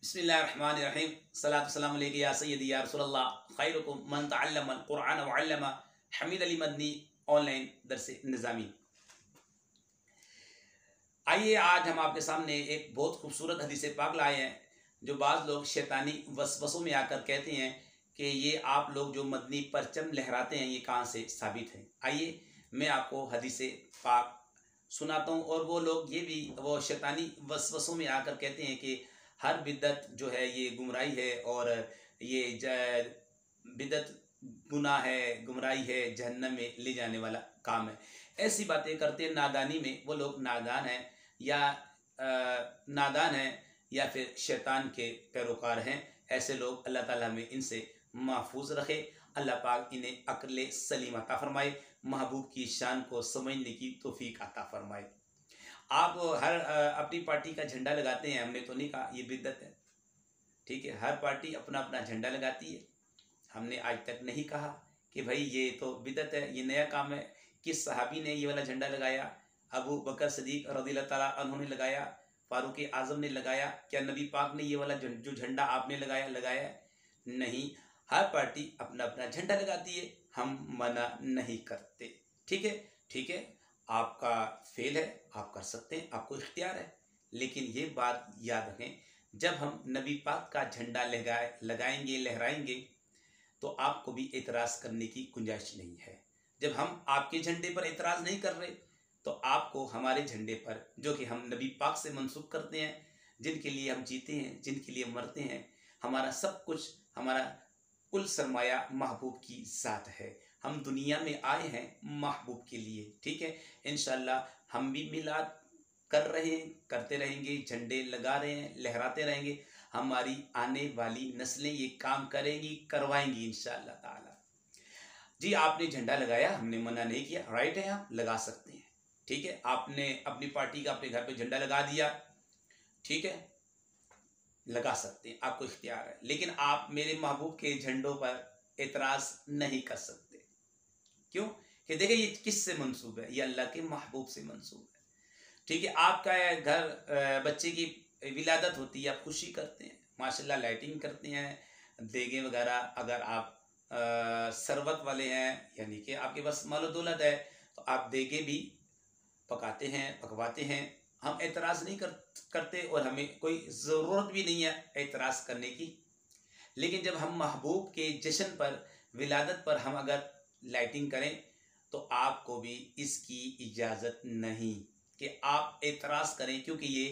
बिस्मिल्लाहिर्रहमानिर्रहीम सलातु सलाम अलैका या सय्यदी या रसूलल्लाह खैरुकुम मन तअल्लम अल कुरआन व अल्लमा हमीद अली मदनी ऑनलाइन दरस निज़ामी। आइए आज हम आपके सामने एक बहुत खूबसूरत हदीस पाक लाए हैं जो बाज़ लोग शैतानी वसवसों में आकर कहते हैं कि ये आप लोग जो मदनी परचम लहराते हैं ये कहाँ से साबित है। आइए मैं आपको हदीस पाक सुनाता हूँ और वो लोग ये भी वो शैतानी वसवसों में आकर कहते हैं कि हर बिद्दत जो है ये गुमराही है और ये बिद्दत गुनाह है, गुमराही है, जहन्नम में ले जाने वाला काम है। ऐसी बातें करते हैं नादानी में। वो लोग नादान हैं या नादान हैं या फिर शैतान के पैरोकार हैं। ऐसे लोग अल्लाह ताला हमें इनसे महफूज रखे। अल्लाह पाक इन्हें अक्ल सलीम अता फरमाए, महबूब की शान को समझने की तौफीक अता फरमाए। आप हर अपनी पार्टी का झंडा लगाते हैं, हमने तो नहीं कहा ये बिद्दत है, ठीक है। हर पार्टी अपना अपना झंडा लगाती है। हमने आज तक नहीं कहा कि भाई ये तो बिदअत है, ये नया काम है। किस सहाबी ने ये वाला झंडा लगाया? अबू बकर सदीक रज़ियल्लाहु ताला अन्हु ने लगाया, फारूक आज़म ने लगाया। क्या नबी पाक ने ये वाला जो झंडा आपने लगाया? नहीं। हर पार्टी अपना अपना झंडा लगाती है, हम मना नहीं करते। ठीक है, ठीक है, आपका फेल है, आप कर सकते हैं, आपको इख्तियार है। लेकिन ये बात याद रखें, जब हम नबी पाक का झंडा लगाएंगे, लहराएंगे, तो आपको भी एतराज़ करने की गुंजाइश नहीं है। जब हम आपके झंडे पर एतराज़ नहीं कर रहे, तो आपको हमारे झंडे पर, जो कि हम नबी पाक से मंसूब करते हैं, जिनके लिए हम जीते हैं, जिनके लिए मरते हैं, हमारा सब कुछ, हमारा कुल सरमाया महबूब की ज़ात है। हम दुनिया में आए हैं महबूब के लिए, ठीक है। इंशाअल्लाह हम भी मिलाद कर रहे हैं, करते रहेंगे, झंडे लगा रहे हैं, लहराते रहेंगे। हमारी आने वाली नस्लें ये काम करेंगी, करवाएंगी इंशाअल्लाह ताला। जी, आपने झंडा लगाया, हमने मना नहीं किया, राइट है, आप लगा सकते हैं, ठीक है। आपने अपनी पार्टी का अपने घर पे झंडा लगा दिया, ठीक है, लगा सकते हैं, आपको इख्तियार है। लेकिन आप मेरे महबूब के झंडों पर एतराज़ नहीं कर सकते। क्यों? कि देखिए ये किससे मंसूब है? ये अल्लाह के महबूब से मंसूब है, ठीक है। आपका घर बच्चे की विलादत होती है, आप खुशी करते हैं, माशाल्लाह लाइटिंग करते हैं, देगे वगैरह। अगर आप सरबत वाले हैं, यानी कि आपके पास मालो दौलत है, तो आप देगे भी पकाते हैं, पकवाते हैं। हम एतराज़ नहीं करते और हमें कोई ज़रूरत भी नहीं है एतराज़ करने की। लेकिन जब हम महबूब के जश्न पर, विलादत पर हम अगर लाइटिंग करें, तो आपको भी इसकी इजाज़त नहीं कि आप एतराज़ करें, क्योंकि ये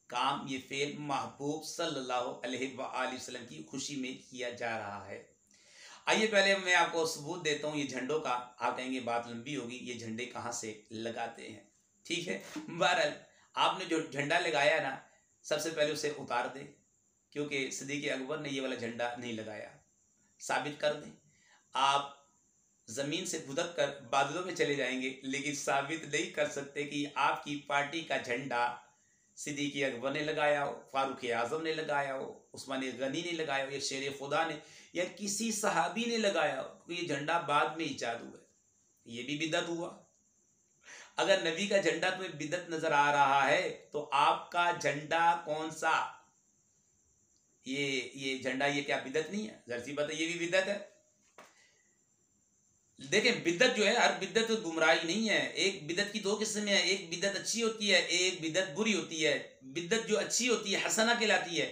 काम, ये फ़ेल महबूब सल्लल्लाहु अलैहि वसल्लम की खुशी में किया जा रहा है। आइए पहले मैं आपको सबूत देता हूँ ये झंडों का। आप कहेंगे बात लंबी होगी, ये झंडे कहाँ से लगाते हैं, ठीक है। बहरहाल आपने जो झंडा लगाया ना, सबसे पहले उसे उतार दें, क्योंकि सिद्दीक़ अकबर ने ये वाला झंडा नहीं लगाया। साबित कर दें। आप ज़मीन से गुदक कर बादलों में चले जाएंगे, लेकिन साबित नहीं कर सकते कि आपकी पार्टी का झंडा सिद्दीक़ अकबर ने लगाया हो, फारूक आज़म ने लगाया हो, उस्मान गनी ने लगाया हो, या शेर खुदा ने, या किसी सहाबी ने लगाया हो। ये झंडा बाद में ईजाद हुआ है, ये भी बिदअत हुआ। अगर नबी का झंडा तुम्हें बिदअत नजर आ रहा है, तो आपका झंडा कौन सा? ये झंडा, ये क्या बिदअत नहीं है? जरा सी बात है, ये भी बिदअत है। देखें, बिद्दत जो है, हर बिद्दत गुमराही नहीं है। एक बिद्दत की दो किस्में हैं, एक बिद्दत अच्छी होती है, एक बिद्दत बुरी होती है। बिद्दत जो अच्छी होती है हसना कहलाती है,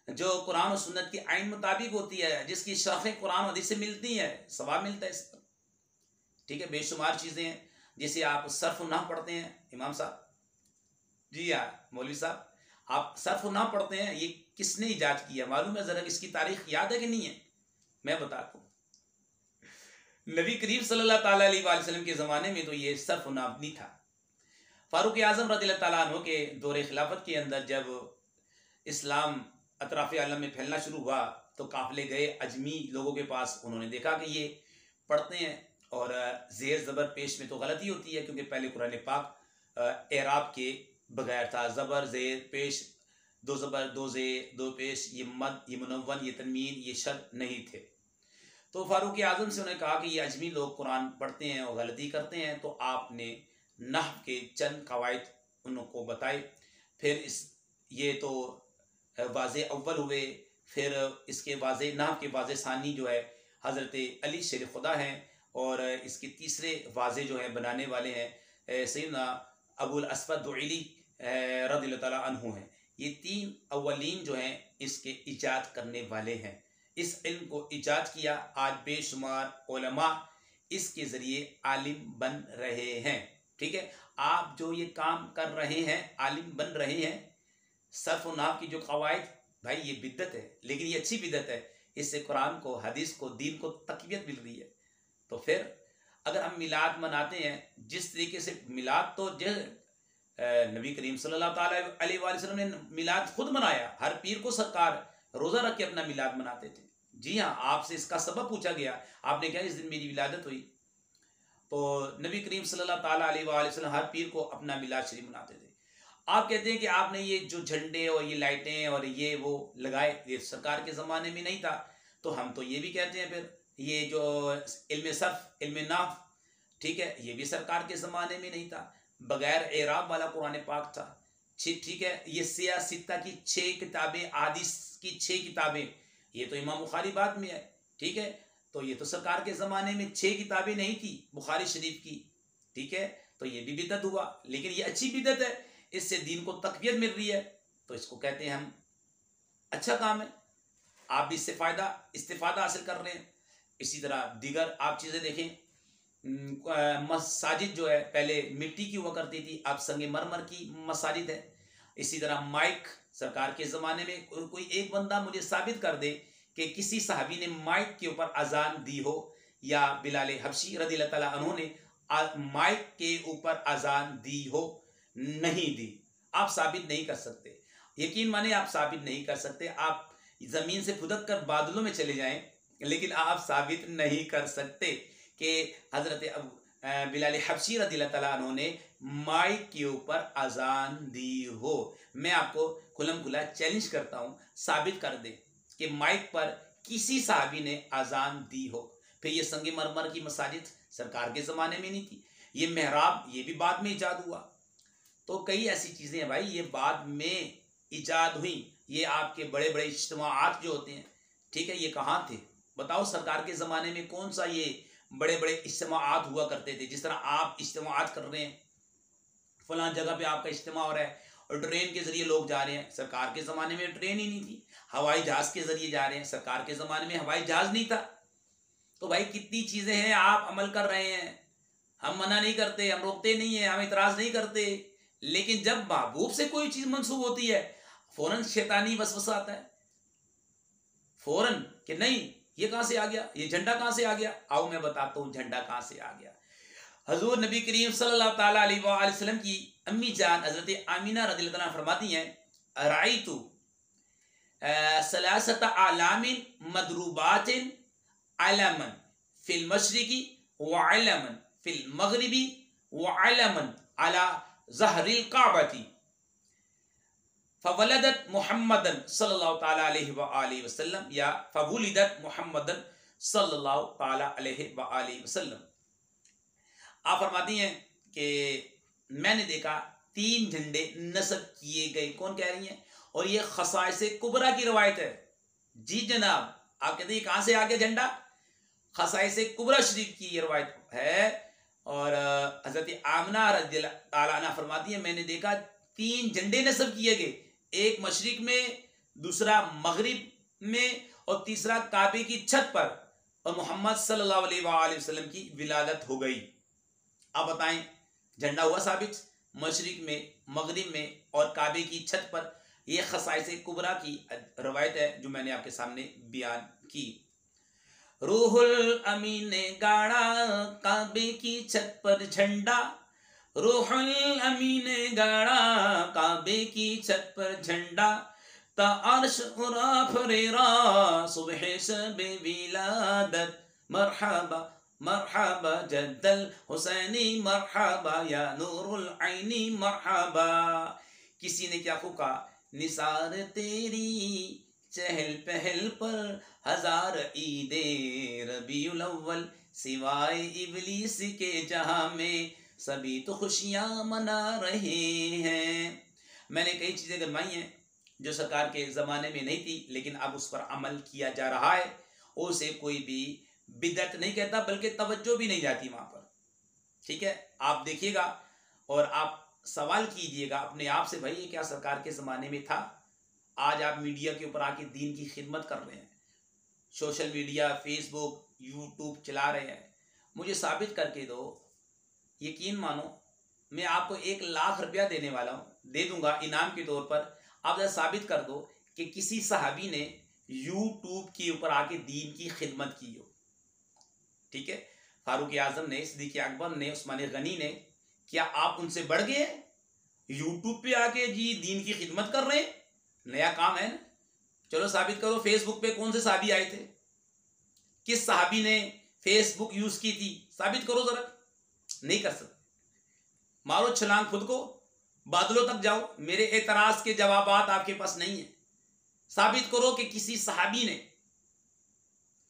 जो कुरान और सुन्नत की आइन मुताबिक होती है, जिसकी शाखें कुरान और हदीस से मिलती हैं, सवाब मिलता है इस पर, ठीक है। बेशुमार चीज़ें हैं, जैसे आप सर्फ नाह पढ़ते हैं, इमाम साहब, जी हाँ मौलवी साहब, आप सर्फ नाह पढ़ते हैं, ये किसने ईजाद किया मालूम है? ज़रा इसकी तारीख याद है कि नहीं है? मैं बताता हूँ। नबी करीम सल्लल्लाहु अलैहि वसल्लम के ज़माने में तो ये सर्फ नाफ नहीं था। फारूक आज़म रज़ियल्लाहु ताला अन्हु के दौरे खिलाफत के अंदर जब इस्लाम अतराफ़ आलम में फैलना शुरू हुआ, तो काफ़िले गए अजमी लोगों के पास। उन्होंने देखा कि ये पढ़ते हैं और ज़ेर ज़बर पेश में तो गलती होती है, क्योंकि पहले कुरान पाक एराब के बगैर था। ज़बर ज़ेर पेश, दो ज़बर दो ज़ेर दो पेश, ये मद, ये मुनव्वन, ये तनवीन, ये शद नहीं थे। तो फारूक आज़म से उन्होंने कहा कि ये अजमी लोग कुरान पढ़ते हैं और गलती करते हैं, तो आपने नहव के चंद कवायद उनको बताए। फिर ये तो वाज़े अव्वल हुए, फिर इसके वाज़े नाम के वाज़े सानी जो है हज़रत अली शेर खुदा हैं, और इसके तीसरे वाज़े जो है बनाने वाले हैं सैयदना अबुल अस्वद दुइली रज़ियल्लाहु ताला अन्हु हैं। ये तीन अव्वलीन जो हैं इसके इजाद करने वाले हैं। इस इल्म को इजाद किया, आज बेशुमार उलमा इसके ज़रिए आलिम बन रहे हैं। ठीक है, आप जो ये काम कर रहे हैं, आलिम बन रहे हैं, सर्फ और नाव की जो कवायद, भाई ये बिद्दत है, लेकिन ये अच्छी बिद्दत है। इससे कुरान को, हदीस को, दीन को तक़वियत मिल रही है। तो फिर अगर हम मिलाद मनाते हैं, जिस तरीके से मिलाद तो नबी करीम सल्लल्लाहु अलैहि वसल्लम ने मिलाद खुद मनाया, हर पीर को सरकार रोज़ा रख के अपना मिलाद मनाते थे। जी हाँ, आपसे इसका सबब पूछा गया, आपने कहा इस दिन मेरी विलादत हुई, तो नबी करीम सल्लल्लाहु अलैहि वसल्लम हर पीर को अपना मिलाद शरीफ मनाते थे। आप कहते हैं कि आपने ये जो झंडे और ये लाइटें और ये वो लगाए, ये सरकार के ज़माने में नहीं था। तो हम तो ये भी कहते हैं फिर ये जो इल्म सर्फ, इल्म नाफ, ठीक है, ये भी सरकार के ज़माने में नहीं था, बगैर एराब वाला कुरान पाक था। ठीक है, ये सियासिता की 6 किताबें, आदिस की 6 किताबें, ये तो इमाम बुखारी बाद में है। ठीक है, तो ये तो सरकार के ज़माने में 6 किताबें नहीं थी बुखारी शरीफ की। ठीक है, तो ये भी बिदअत हुआ, लेकिन ये अच्छी बिदअत है, इससे दीन को तक़वियत मिल रही है, तो इसको कहते हैं हम अच्छा काम है, आप भी इससे इस्तिफादा हासिल कर रहे हैं। इसी तरह दीगर आप चीज़ें देखें, मसाजिद जो है पहले मिट्टी की हुआ करती थी, अब संगमरमर की मसाजिद है। इसी तरह माइक, सरकार के ज़माने में कोई एक बंदा मुझे साबित कर दे कि किसी साहबी ने माइक के ऊपर अजान दी हो, या बिलाल हबशी रज़ियल्लाहु ताला अन्हु ने माइक के ऊपर अजान दी हो, नहीं दी। आप साबित नहीं कर सकते, यकीन माने आप साबित नहीं कर सकते। आप ज़मीन से फुदक कर बादलों में चले जाएं, लेकिन आप साबित नहीं कर सकते कि हज़रत बिलाल हबशी रज़ियल्लाहु ताला अन्हु ने माइक के ऊपर अजान दी हो। मैं आपको खुलम खुला चैलेंज करता हूँ, साबित कर दे कि माइक पर किसी साहबी ने अजान दी हो। फिर ये संगमरमर की मसाजिद सरकार के ज़माने में नहीं थी, ये मेहराब ये भी बाद में ईजाद हुआ। तो कई ऐसी चीज़ें हैं भाई, ये बाद में ईजाद हुई। ये आपके बड़े बड़े इज्तिमाआत जो होते हैं, ठीक है, ये कहाँ थे बताओ? सरकार के ज़माने में कौन सा ये बड़े बड़े इज्तिमाआत हुआ करते थे? जिस तरह आप इज्तिमाआत कर रहे हैं, फलां जगह पे आपका इज्तिमा हो रहा है और ट्रेन के ज़रिए लोग जा रहे हैं। सरकार के ज़माने में ट्रेन ही नहीं थी, हवाई जहाज़ के ज़रिए जा रहे हैं। सरकार के ज़माने में हवाई जहाज़ नहीं था। तो भाई कितनी चीज़ें हैं, आप अमल कर रहे हैं, हम मना नहीं करते, हम रोकते नहीं हैं, हम इतराज़ नहीं करते, लेकिन जब महबूब से कोई चीज़ मंसूब होती है, फ़ौरन शैतानी वसवसा आता है, फ़ौरन कि नहीं ये कहाँ से आ गया, ये झंडा कहाँ से आ गया। आओ मैं बताता हूँ झंडा कहाँ से आ गया। हजूर नबी करीम सल्लल्लाहु ताला अलैहि वसल्लम की अम्मी जान हज़रत आमिना रज़ियल्लाहु अन्हा फरमाती हैं, राइतु सलासत आलामिन मदरूबातिन अलमन फिल मशरिकी व अलमन फिल मगरिबी व अलमन अला ज़हरिल काबती फवलदत मुहम्मदन सल्लल्लाहु ताला अलैहि वसल्लम या फवुलिदत मुहम्मदन सल्लल्लाहु ताला अलैहि वसल्लम। आप फरमाती हैं कि मैंने देखा 3 झंडे नस्ब किए गए। कौन कह रही हैं? और ये खसाइस कुबरा की रवायत है। जी जनाब, आप कहते हैं कहाँ से आ गया झंडा? खसाइस कुबरा शरीफ की ये रवायत है। और हज़रत आमिना रज़ियल्लाहु ताला अन्हा फरमाती है, मैंने देखा 3 झंडे नस्ब किए गए, एक मशरिक में, दूसरा मगरिब में और तीसरा काबे की छत पर, और मोहम्मद सल्लल्लाहु अलैहि वसल्लम की विलादत हो गई। आप बताएं, झंडा हुआ साबित मशरिक में, मगरिब में और काबे की छत पर। यह खसाइस कुबरा की रवायत है जो मैंने आपके सामने बयान की। रूहुल अमीन ने गाड़ा काबे की छत पर झंडा, रूहुल अमीन ने गाड़ा काबे की छत पर झंडा, ता अर्श उरा फरेरा सुबह शबे विलादत, मरहबा मरहबा जद्दल हुसैनी मरहबा या नूरुल ऐनी मरहबा। किसी ने क्या खूब कहा, निसार तेरी चहल पहल पर हजार ईदे रबीउल अव्वल, सिवाय इबलीस के जहां में सभी तो खुशियां मना रहे हैं। मैंने कई चीज़ें गरमाई हैं, जो सरकार के ज़माने में नहीं थी, लेकिन अब उस पर अमल किया जा रहा है। उसे कोई भी बिदअत नहीं कहता, बल्कि तवज्जो भी नहीं जाती वहाँ पर। ठीक है, आप देखिएगा और आप सवाल कीजिएगा अपने आप से, भाई ये क्या सरकार के ज़माने में था? आज आप मीडिया के ऊपर आके दीन की खिदमत कर रहे हैं, सोशल मीडिया, फेसबुक, यूट्यूब चला रहे हैं। मुझे साबित करके दो, यकीन मानो मैं आपको 1,00,000 रुपया देने वाला हूँ, दे दूंगा इनाम के तौर पर। आप जरा साबित कर दो कि किसी सहाबी ने यूट्यूब के ऊपर आके दीन की खिदमत की हो। ठीक है, फारूक आजम ने, सिद्दीक़ अकबर ने, उस्मान गनी ने, क्या आप उनसे बढ़ गए? यूट्यूब पे आके जी दीन की खिदमत कर रहे हैं, नया काम है ना। चलो साबित करो, फेसबुक पे कौन से सहाबी आए थे? किस सहाबी ने फेसबुक यूज की थी? साबित करो जरा। नहीं कर सकते। मारो छलांग खुद को, बादलों तक जाओ, मेरे एतराज के जवाबात आपके पास नहीं है। साबित करो कि किसी सहाबी ने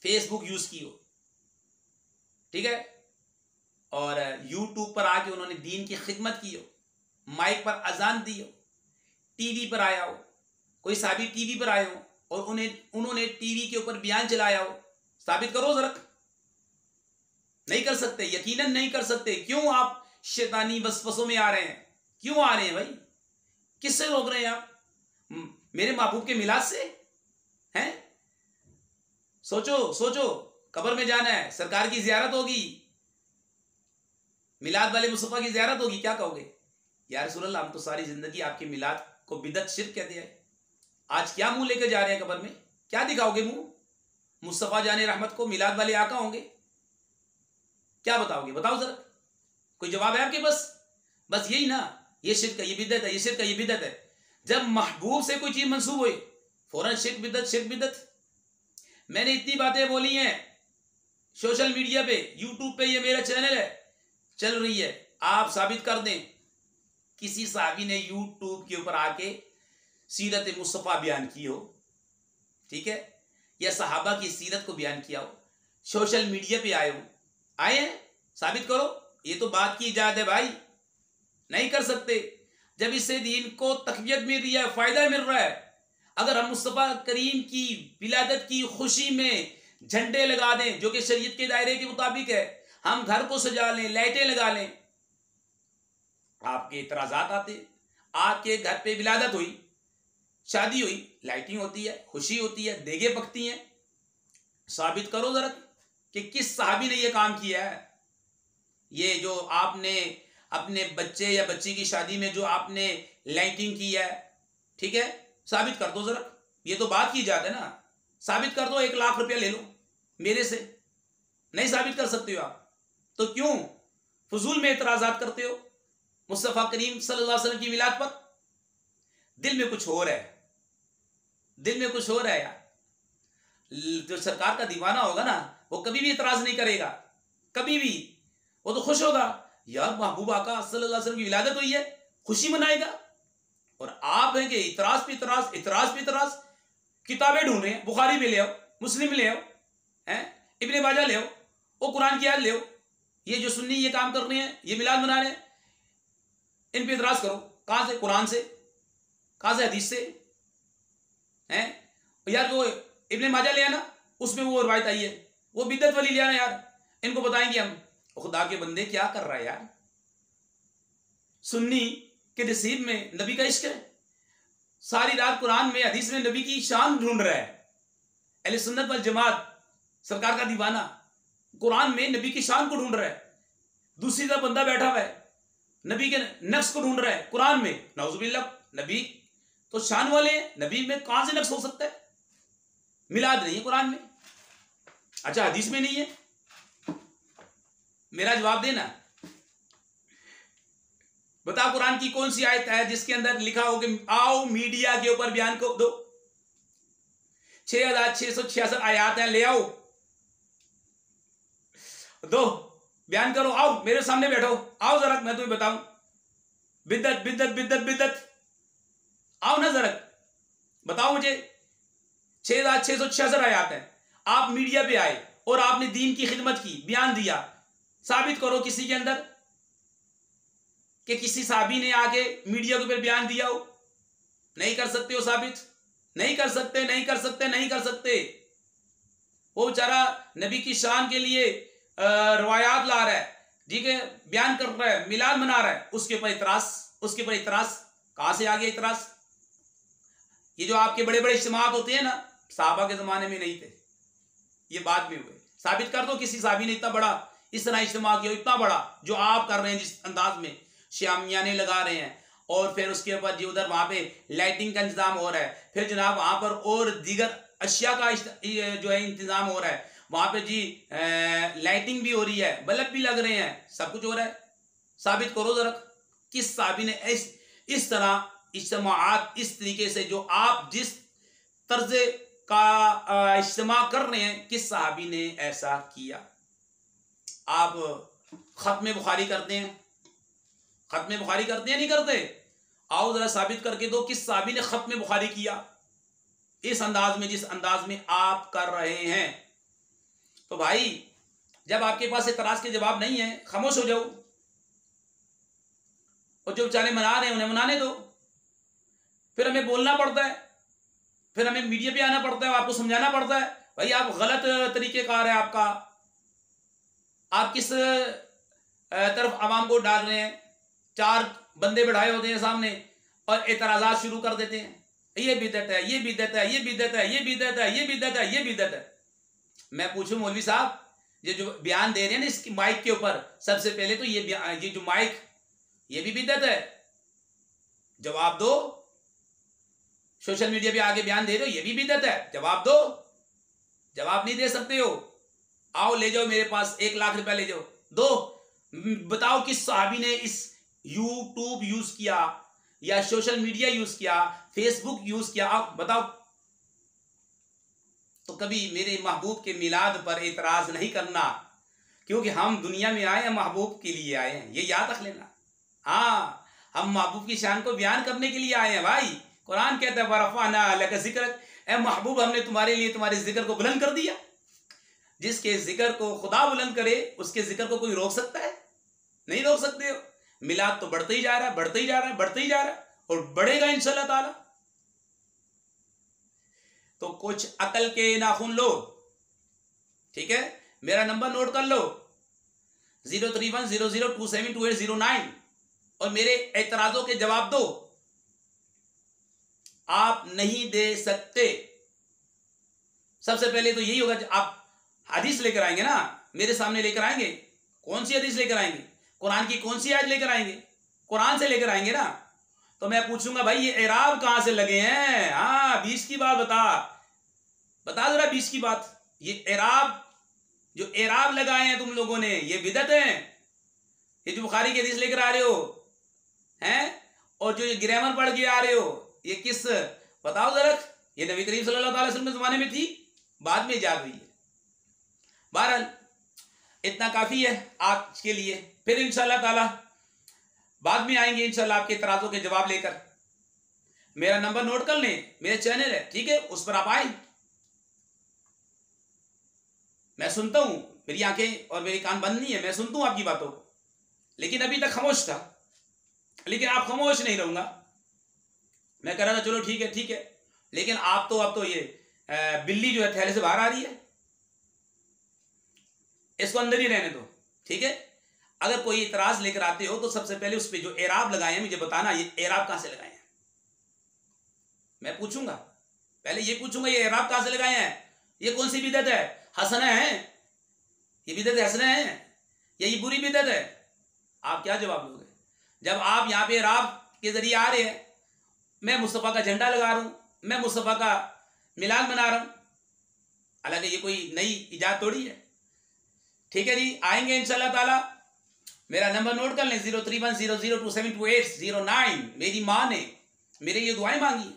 फेसबुक यूज की हो, ठीक है, और यूट्यूब पर आके उन्होंने दीन की खिदमत की हो, माइक पर अजान दी हो, टीवी पर आया हो, कोई सहाबी टीवी पर आए हो और उन्होंने टीवी के ऊपर बयान चलाया हो। साबित करो जरा। नहीं कर सकते, यकीनन नहीं कर सकते। क्यों आप शैतानी वसवसों में आ रहे हैं? क्यों आ रहे हैं भाई? किससे रोक रहे हैं आप? मेरे महबूब के मिलाद से हैं? सोचो सोचो, कब्र में जाना है, सरकार की जियारत होगी, मिलाद वाले मुस्तफा की जियारत होगी, क्या कहोगे? या रसूल अल्लाह, हम तो सारी जिंदगी आपके मिलाद को बिदअत शिर्क कहते हैं, आज क्या मुंह लेकर जा रहे हैं कब्र में? क्या दिखाओगे मुंह? मुस्तफा जाने रहमत को मिलाद वाले आका होंगे, क्या बताओगे? बताओ जरा, कोई जवाब है आपके पास? बस यही ना, ये शिर्क है, ये बिदअत है, ये शिर्क है, ये बिदअत है। जब महबूब से कोई चीज मंसूब हुई, फौरन शिर्क बिदअत, शिर्क बिदअत। मैंने इतनी बातें बोली हैं सोशल मीडिया पे, यूट्यूब पे, ये मेरा चैनल है, चल रही है। आप साबित कर दें किसी साहबी ने यूट्यूब के ऊपर आके सीरत मुस्तफ़ा बयान की हो, ठीक है, या सहाबा की सीरत को बयान किया हो, सोशल मीडिया पे आए हो, आए हैं? साबित करो। ये तो बात की इजाजत है भाई, नहीं कर सकते। जब इससे दीन को तक़वियत मिल रही है, फायदा मिल रहा है। अगर हम मुस्तफ़ा करीम की विलादत की खुशी में झंडे लगा दें जो कि शरीयत के दायरे के मुताबिक है, हम घर को सजा लें, लाइटें लगा लें, आपके इतराजात आते। आपके घर पे विलादत हुई, शादी हुई, लाइटिंग होती है, खुशी होती है, देगे पकती हैं। साबित करो जरा कि किस सहाबी ने यह काम किया है। ये जो आपने अपने बच्चे या बच्ची की शादी में जो आपने लाइटिंग की है, ठीक है, साबित कर दो जरा। ये तो बात की जाती है ना, साबित कर दो, 1,00,000 रुपया ले लो मेरे से। नहीं साबित कर सकते हो आप, तो क्यों फजूल में इतराजात करते हो मुस्तफ़ा करीम सल्लल्लाहु अलैहि वसल्लम की मिलाद पर? दिल में कुछ हो रहा है, दिल में कुछ हो रहा है यार। जो सरकार का दीवाना होगा ना, वो कभी भी इतराज नहीं करेगा, कभी भी। वो तो खुश होगा, यार महबूब आका सल्लल्लाहु अलैहि वसल्लम की विलादत हुई है, खुशी मनाएगा। और आप हैं कि इतराज पे इतराज, इतराज पे इतराज। किताबें ढूंढ रहे हैं, बुखारी में ले आओ, मुस्लिम में ले आओ, हैं, इब्ने माजा ले आओ, वो कुरान की आयत ले आओ। ये जो सुन्नी ये काम कर रहे हैं, ये मिलाद मना रहे हैं, इन पे इतराज करो। कहां से? कुरान से, कहां से? हदीस से, हैं? यार वो इब्ने माजा ले आना, उसमें वो रवायत आई है, वो बिदअत वाली ले आना यार, इनको बताएंगे हम। खुदा के बंदे क्या कर रहा है यार? सुन्नी के नसीब में नबी का इश्क है, सारी रात कुरान में हदीस में नबी की शान ढूंढ रहा है। अहले सुन्नत वल जमात, सरकार का दीवाना, कुरान में नबी की शान को ढूंढ रहा है। दूसरी तरफ बंदा बैठा हुआ है, नबी के नक्स को ढूंढ रहा है कुरान में। नाउजुबिल्लाह, नबी तो शान वाले हैं, नबी में कहां से नक्स हो सकता है? मिलाद नहीं है कुरान में, अच्छा हदीस में नहीं है। मेरा जवाब देना, बता कुरान की कौन सी आयत है जिसके अंदर लिखा हो कि आओ मीडिया के ऊपर बयान को दो। 6,666 आयत है, ले आओ, दो, बयान करो, आओ मेरे सामने बैठो, आओ जरा मैं तुम्हें बताऊं। बिद्दत बिद्दत बिद्दत बिद्दत, आओ ना जरा बताओ मुझे। 6,666 आयत है, आप मीडिया पे आए और आपने दीन की खिदमत की, बयान दिया। साबित करो किसी के अंदर कि किसी साहबी ने आके मीडिया के ऊपर बयान दिया हो। नहीं कर सकते हो साबित, नहीं कर सकते, नहीं कर सकते, नहीं कर सकते। वो बेचारा नबी की शान के लिए रवायात ला रहा है, ठीक है, बयान कर रहा है, मिलाद मना रहा है, उसके ऊपर इतराज, उसके ऊपर इतराज कहां से आ गया इतराज? ये जो आपके बड़े बड़े इज्तिमात होते हैं ना, साहबा के जमाने में नहीं थे, ये बाद में हुए। साबित कर दो किसी साहबी ने इतना बड़ा इस तरह इज्तिमा किया, इतना बड़ा जो आप कर रहे हैं, जिस अंदाज में शामियाने लगा रहे हैं, और फिर उसके ऊपर जी उधर वहां पे लाइटिंग का इंतजाम हो रहा है, फिर जनाब वहां पर और दीगर अशिया का जो है इंतजाम हो रहा है, वहां पे जी लाइटिंग भी हो रही है, बल्ब भी लग रहे हैं, सब कुछ हो रहा है। साबित करो जरा किस साहबी ने इस तरह इज्तिमात इस तरीके से जो आप जिस तर्ज का इज्तिमा कर रहे हैं, किस सहाबी ने ऐसा किया? आप खत्म बुखारी करते हैं, खत्म बुखारी करते हैं नहीं करते? आओ जरा साबित करके दो किस सहाबी ने खत्म बुखारी किया इस अंदाज में, जिस अंदाज में आप कर रहे हैं। तो भाई जब आपके पास इतराज के जवाब नहीं है, खामोश हो जाओ, और जो बेचारे मना रहे हैं उन्हें मनाने दो। फिर हमें बोलना पड़ता है, फिर हमें मीडिया पे आना पड़ता है, आपको समझाना पड़ता है, भाई आप गलत तरीकेकार है आपका, आप किस तरफ आवाम को डाल रहे हैं। 4 बंदे बैठाए होते हैं सामने और एतराजात शुरू कर देते हैं, ये बिदअत है, ये बिदअत है, ये बिदअत है, ये बिदअत है, ये बिदअत है, ये बिदअत है। मैं पूछूं मौलवी साहब, ये जो बयान दे रहे हैं ना इसकी माइक के ऊपर, सबसे पहले तो ये जो माइक, ये भी बिदअत है? जवाब दो। सोशल मीडिया पे आगे बयान दे रहे हो, ये भी बिदअत है? जवाब दो। जवाब नहीं दे सकते हो, आओ ले जाओ मेरे पास 1 लाख रुपया ले जाओ, दो। बताओ किस सहाबी ने इस यूट्यूब यूज किया या सोशल मीडिया यूज किया, फेसबुक यूज किया, आप बताओ। तो कभी मेरे महबूब के मिलाद पर एतराज नहीं करना, क्योंकि हम दुनिया में आए हैं महबूब के लिए आए हैं, ये याद रख लेना। हाँ, हम महबूब की शान को बयान करने के लिए आए हैं भाई। कुरान कहता है वरफ़अना लका ज़िक्रक, ए महबूब हमने तुम्हारे लिए तुम्हारे जिक्र को बुलंद कर दिया। जिसके जिक्र को खुदा बुलंद करे, उसके जिक्र को कोई रोक सकता है? नहीं रोक सकते हो। मिलाद तो बढ़ते ही जा रहा है, बढ़ते ही जा रहा है, बढ़ते ही जा रहा है, और बढ़ेगा इंशाअल्लाह ताला। तो कुछ अकल के नाखून लो, ठीक है, मेरा नंबर नोट कर लो 031002720809 और मेरे एतराजों के जवाब दो। आप नहीं दे सकते। सबसे पहले तो यही होगा, आप हदीस लेकर आएंगे ना, मेरे सामने लेकर आएंगे। कौन सी हदीस लेकर आएंगे? कुरान की कौन सी आयत लेकर आएंगे? कुरान से लेकर आएंगे ना। तो मैं पूछूंगा भाई ये एराब कहां से लगे हैं? हाँ, 20 की बात बता जरा 20 की बात। ये एराब, जो एराब लगाए हैं तुम लोगों ने, ये बिदअत है। ये जो बुखारी की हदीस लेकर आ रहे हो हैं, और जो ये ग्रामर पढ़ के आ रहे हो, ये किस, बताओ जरा। ये नबी करीम सल्लल्लाहु अलैहि वसल्लम के जमाने में थी, बाद में ईजाद हुई है। बहरहाल इतना काफी है आज के लिए, फिर इंशाअल्लाह ताला बाद में आएंगे इंशाअल्लाह आपके इतराजों के जवाब लेकर। मेरा नंबर नोट कर लें, मेरे चैनल है, ठीक है, उस पर आप आए। मैं सुनता हूं, मेरी आंखें और मेरी कान बंद नहीं है, मैं सुनता हूं आपकी बातों को, लेकिन अभी तक खामोश था। लेकिन आप खामोश नहीं रहूंगा। मैं कह रहा था चलो ठीक है ठीक है, लेकिन आप तो अब तो ये बिल्ली जो है थैले से बाहर आ रही है, इसको अंदर ही रहने दो, ठीक है। अगर कोई इतराज लेकर आते हो तो सबसे पहले उस पर जो एराब लगाए हैं मुझे बताना, ये एराब कहां से लगाए हैं। मैं पूछूंगा, पहले ये पूछूंगा ये एराब कहां से लगाए हैं, ये कौन सी बिदअत है, हसना है, ये बिदअत हसना है या ये बुरी बिदअत है? आप क्या जवाब दोगे जब आप यहां पे एराब के जरिए आ रहे हैं? मैं मुस्तफ़ा का झंडा लगा रहा हूं, मैं मुस्तफ़ा का मिलाद मना रहा हूं, हालांकि ये कोई नई इजाद थोड़ी है, ठीक है जी। आएंगे इंशाअल्लाह ताला। मेरा नंबर नोट कर लें 031002720809। मेरी माँ ने मेरे लिए दुआएं मांगी,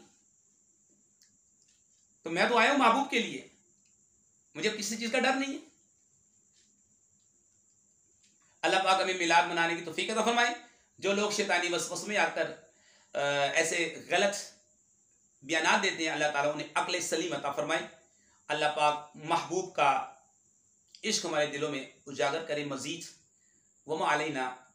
तो मैं तो आया हूं महबूब के लिए, मुझे किसी चीज का डर नहीं है। अल्लाह पाक हमें मिलाद मनाने की तौफीक अता फरमाए। जो लोग शैतानी वसवस में आकर ऐसे गलत बयानात देते हैं, अल्लाह ताला उन्हें अक्ल सलीम अता फरमाए। अल्लाह पाक महबूब का इश्क हमारे दिलों में उजागर करे मजीद। वमा अलैना